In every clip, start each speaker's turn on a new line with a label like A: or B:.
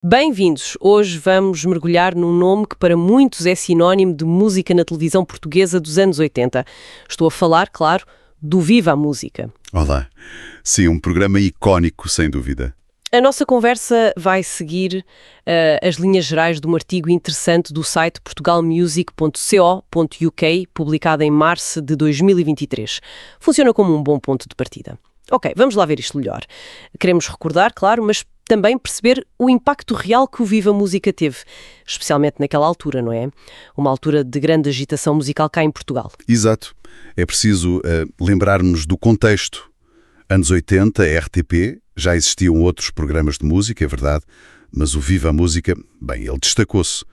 A: Bem-vindos! Hoje vamos mergulhar num nome que para muitos é sinónimo de música na televisão portuguesa dos anos 80. Estou a falar, claro, do Viva a Música.
B: Olá. Sim, um programa icónico, sem dúvida.
A: A nossa conversa vai seguir as linhas gerais de um artigo interessante do site portugalmusic.co.uk, publicado em março de 2023. Funciona como um bom ponto de partida. Ok, vamos lá ver isto melhor. Queremos recordar, claro, mas também perceber o impacto real que o Viva Música teve, especialmente naquela altura, não é? Uma altura de grande agitação musical cá em Portugal.
B: Exato. É preciso lembrar-nos do contexto. Anos 80, a RTP, já existiam outros programas de música, é verdade, mas o Viva a Música, bem, ele destacou-se.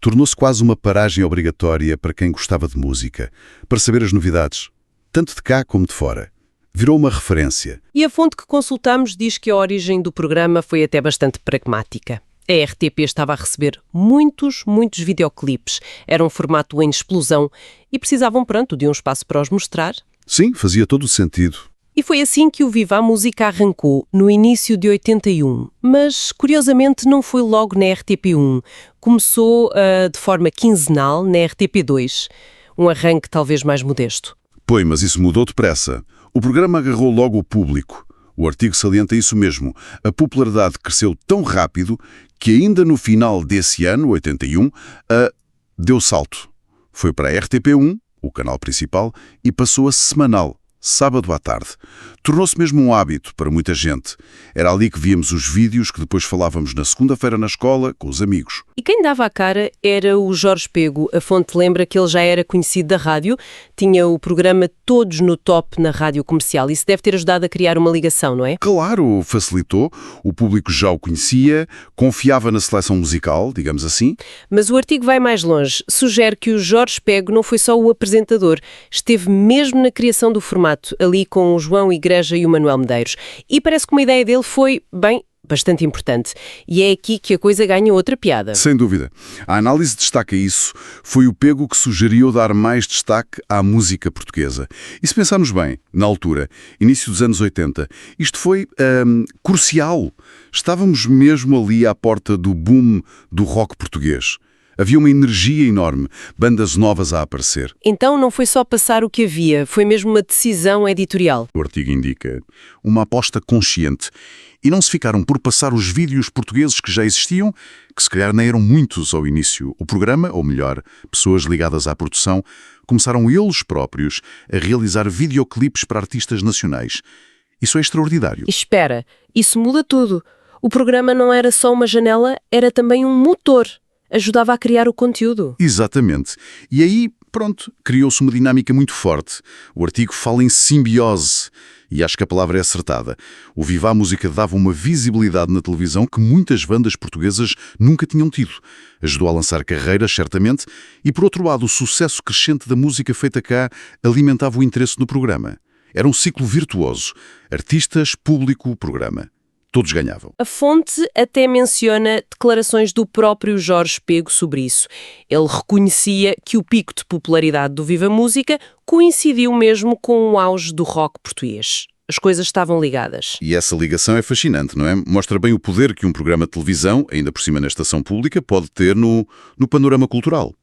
B: Tornou-se quase uma paragem obrigatória para quem gostava de música, para saber as novidades, tanto de cá como de fora. Virou uma referência.
A: E a fonte que consultamos diz que a origem do programa foi até bastante pragmática. A RTP estava a receber muitos videoclipes. Era um formato em explosão e precisavam, de um espaço para os mostrar.
B: Sim, fazia todo o sentido.
A: E foi assim que o Viva a Música arrancou, no início de 81. Mas, curiosamente, não foi logo na RTP1. Começou de forma quinzenal na RTP2. Um arranque talvez mais modesto.
B: Pois, mas isso mudou depressa. O programa agarrou logo o público. O artigo salienta isso mesmo. A popularidade cresceu tão rápido que ainda no final desse ano, 81, deu salto. Foi para a RTP1, o canal principal, e passou a semanal, sábado à tarde. Tornou-se mesmo um hábito para muita gente. Era ali que víamos os vídeos que depois falávamos na segunda-feira na escola, com os amigos.
A: E quem dava a cara era o Jorge Pego. A fonte lembra que ele já era conhecido da rádio, tinha o programa Todos no Top na rádio comercial. Isso deve ter ajudado a criar uma ligação, não é?
B: Claro, facilitou. O público já o conhecia, confiava na seleção musical, digamos assim.
A: Mas o artigo vai mais longe. Sugere que o Jorge Pego não foi só o apresentador, esteve mesmo na criação do formato, ali com o João Igreja e o Manuel Medeiros. E parece que uma ideia dele foi, bastante importante. E é aqui que a coisa ganha outra piada.
B: Sem dúvida. A análise destaca isso. Foi o Pego que sugeriu dar mais destaque à música portuguesa. E se pensarmos bem, na altura, início dos anos 80, isto foi crucial. Estávamos mesmo ali à porta do boom do rock português. Havia uma energia enorme, bandas novas a aparecer.
A: Então não foi só passar o que havia, foi mesmo uma decisão editorial.
B: O artigo indica uma aposta consciente. E não se ficaram por passar os vídeos portugueses que já existiam, que se calhar nem eram muitos ao início. O programa, ou melhor, pessoas ligadas à produção, começaram eles próprios a realizar videoclipes para artistas nacionais. Isso é extraordinário.
A: Espera, isso muda tudo. O programa não era só uma janela, era também um motor. Ajudava a criar o conteúdo.
B: Exatamente. E aí, criou-se uma dinâmica muito forte. O artigo fala em simbiose, e acho que a palavra é acertada. O Viva a Música dava uma visibilidade na televisão que muitas bandas portuguesas nunca tinham tido. Ajudou a lançar carreiras, certamente, e por outro lado, o sucesso crescente da música feita cá alimentava o interesse no programa. Era um ciclo virtuoso. Artistas, público, programa. Todos ganhavam.
A: A fonte até menciona declarações do próprio Jorge Pego sobre isso. Ele reconhecia que o pico de popularidade do Viva Música coincidiu mesmo com o auge do rock português. As coisas estavam ligadas.
B: E essa ligação é fascinante, não é? Mostra bem o poder que um programa de televisão, ainda por cima na estação pública, pode ter no panorama cultural.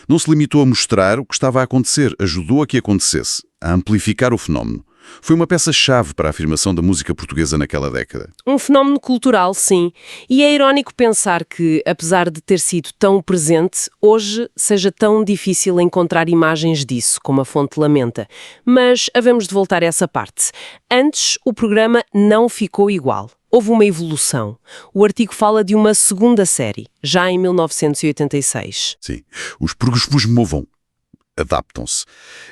B: Não se limitou a mostrar o que estava a acontecer, ajudou a que acontecesse, a amplificar o fenómeno. Foi uma peça-chave para a afirmação da música portuguesa naquela década.
A: Um fenómeno cultural, sim. E é irónico pensar que, apesar de ter sido tão presente, hoje seja tão difícil encontrar imagens disso, como a fonte lamenta. Mas havemos de voltar a essa parte. Antes, o programa não ficou igual. Houve uma evolução. O artigo fala de uma segunda série, já em 1986.
B: Sim. Os progressivos movam. Adaptam-se.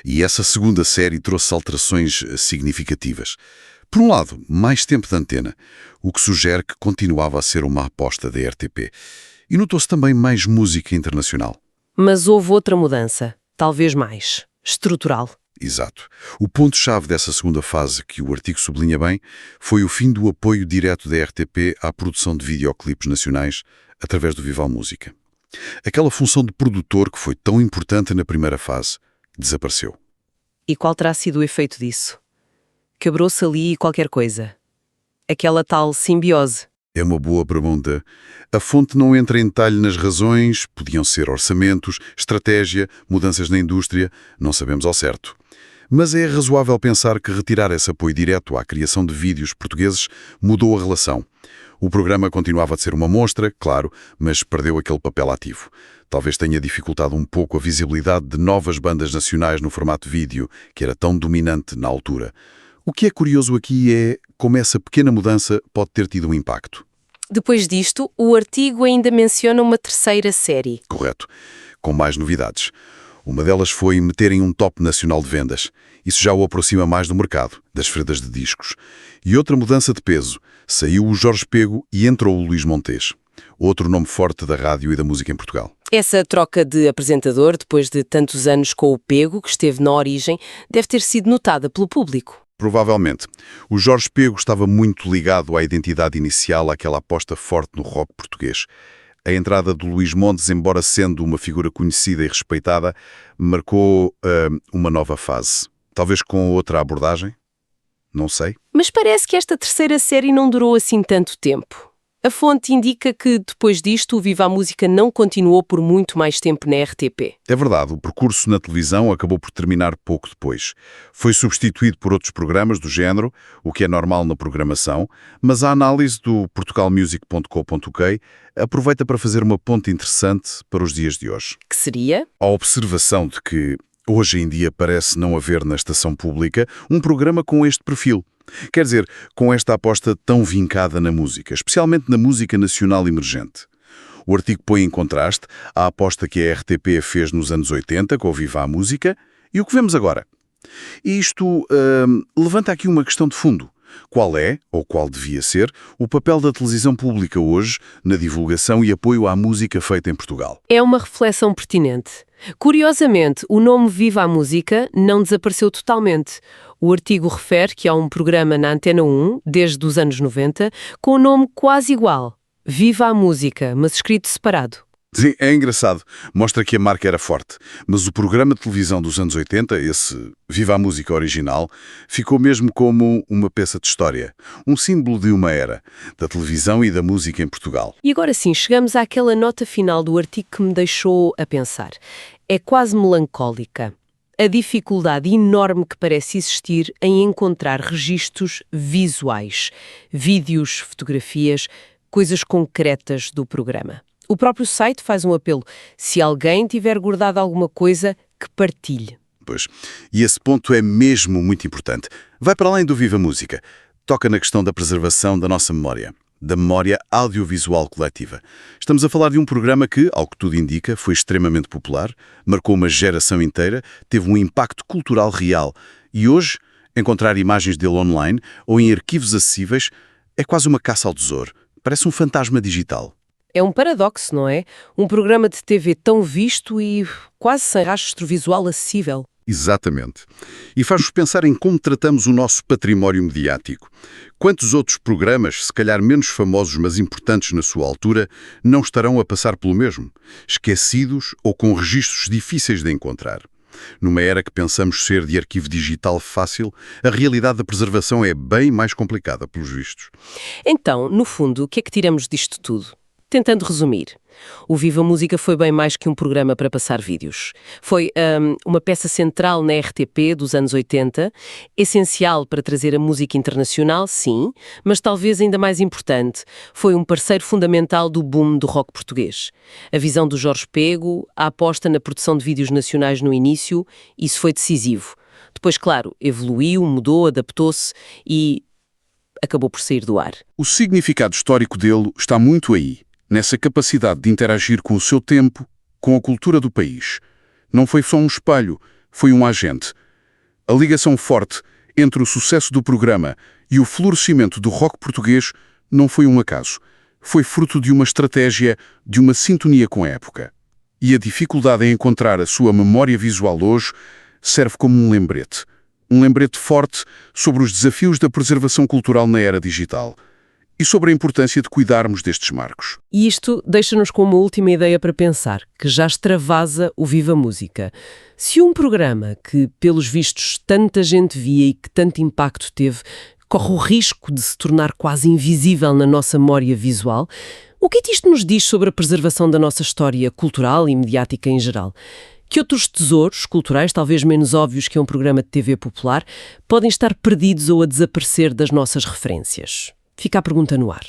B: E essa segunda série trouxe alterações significativas. Por um lado, mais tempo de antena, o que sugere que continuava a ser uma aposta da RTP. E notou-se também mais música internacional.
A: Mas houve outra mudança, talvez mais, estrutural.
B: Exato. O ponto-chave dessa segunda fase, que o artigo sublinha bem, foi o fim do apoio direto da RTP à produção de videoclipes nacionais através do Viva a Música. Aquela função de produtor que foi tão importante na primeira fase desapareceu.
A: E qual terá sido o efeito disso? Quebrou-se ali qualquer coisa. Aquela tal simbiose.
B: É uma boa pergunta. A fonte não entra em detalhe nas razões, podiam ser orçamentos, estratégia, mudanças na indústria, não sabemos ao certo. Mas é razoável pensar que retirar esse apoio direto à criação de vídeos portugueses mudou a relação. O programa continuava a ser uma mostra, claro, mas perdeu aquele papel ativo. Talvez tenha dificultado um pouco a visibilidade de novas bandas nacionais no formato vídeo, que era tão dominante na altura. O que é curioso aqui é como essa pequena mudança pode ter tido um impacto.
A: Depois disto, o artigo ainda menciona uma terceira série.
B: Correto. Com mais novidades. Uma delas foi meterem um top nacional de vendas. Isso já o aproxima mais do mercado, das feiras de discos. E outra mudança de peso. Saiu o Jorge Pego e entrou o Luís Montes. Outro nome forte da rádio e da música em Portugal.
A: Essa troca de apresentador, depois de tantos anos com o Pego, que esteve na origem, deve ter sido notada pelo público.
B: Provavelmente. O Jorge Pego estava muito ligado à identidade inicial, àquela aposta forte no rock português. A entrada do Luís Montes, embora sendo uma figura conhecida e respeitada, marcou uma nova fase. Talvez com outra abordagem? Não sei.
A: Mas parece que esta terceira série não durou assim tanto tempo. A fonte indica que, depois disto, o Viva a Música não continuou por muito mais tempo na RTP.
B: É verdade, o percurso na televisão acabou por terminar pouco depois. Foi substituído por outros programas do género, o que é normal na programação, mas a análise do portugalmusic.co.uk aproveita para fazer uma ponte interessante para os dias de hoje.
A: Que seria?
B: A observação de que, hoje em dia, parece não haver na estação pública um programa com este perfil. Quer dizer, com esta aposta tão vincada na música, especialmente na música nacional emergente. O artigo põe em contraste a aposta que a RTP fez nos anos 80 com o Viva a Música e o que vemos agora. E isto levanta aqui uma questão de fundo. Qual é, ou qual devia ser, o papel da televisão pública hoje na divulgação e apoio à música feita em Portugal?
A: É uma reflexão pertinente. Curiosamente, o nome Viva a Música não desapareceu totalmente. O artigo refere que há um programa na Antena 1, desde os anos 90, com o nome quase igual. Viva a Música, mas escrito separado.
B: Sim, é engraçado. Mostra que a marca era forte. Mas o programa de televisão dos anos 80, esse Viva a Música original, ficou mesmo como uma peça de história. Um símbolo de uma era, da televisão e da música em Portugal.
A: E agora sim, chegamos àquela nota final do artigo que me deixou a pensar. É quase melancólica. A dificuldade enorme que parece existir em encontrar registros visuais, vídeos, fotografias, coisas concretas do programa. O próprio site faz um apelo. Se alguém tiver guardado alguma coisa, que partilhe.
B: Pois, e esse ponto é mesmo muito importante. Vai para além do Viva Música. Toca na questão da preservação da nossa memória, da memória audiovisual coletiva. Estamos a falar de um programa que, ao que tudo indica, foi extremamente popular, marcou uma geração inteira, teve um impacto cultural real. E hoje, encontrar imagens dele online ou em arquivos acessíveis é quase uma caça ao tesouro. Parece um fantasma digital.
A: É um paradoxo, não é? Um programa de TV tão visto e quase sem rastro visual acessível.
B: Exatamente. E faz-nos pensar em como tratamos o nosso património mediático. Quantos outros programas, se calhar menos famosos, mas importantes na sua altura, não estarão a passar pelo mesmo? Esquecidos ou com registros difíceis de encontrar? Numa era que pensamos ser de arquivo digital fácil, a realidade da preservação é bem mais complicada, pelos vistos.
A: Então, no fundo, o que é que tiramos disto tudo? Tentando resumir, o Viva Música foi bem mais que um programa para passar vídeos. Foi uma peça central na RTP dos anos 80, essencial para trazer a música internacional, sim, mas talvez ainda mais importante, foi um parceiro fundamental do boom do rock português. A visão do Jorge Pego, a aposta na produção de vídeos nacionais no início, isso foi decisivo. Depois, claro, evoluiu, mudou, adaptou-se e acabou por sair do ar.
C: O significado histórico dele está muito aí, nessa capacidade de interagir com o seu tempo, com a cultura do país. Não foi só um espelho, foi um agente. A ligação forte entre o sucesso do programa e o florescimento do rock português não foi um acaso. Foi fruto de uma estratégia, de uma sintonia com a época. E a dificuldade em encontrar a sua memória visual hoje serve como um lembrete. Um lembrete forte sobre os desafios da preservação cultural na era digital. E sobre a importância de cuidarmos destes marcos.
A: E isto deixa-nos com uma última ideia para pensar, que já extravasa o Viva Música. Se um programa que, pelos vistos, tanta gente via e que tanto impacto teve, corre o risco de se tornar quase invisível na nossa memória visual. O que é que isto nos diz sobre a preservação da nossa história cultural e mediática em geral? Que outros tesouros culturais, talvez menos óbvios que um programa de TV popular, podem estar perdidos ou a desaparecer das nossas referências? Fica a pergunta no ar.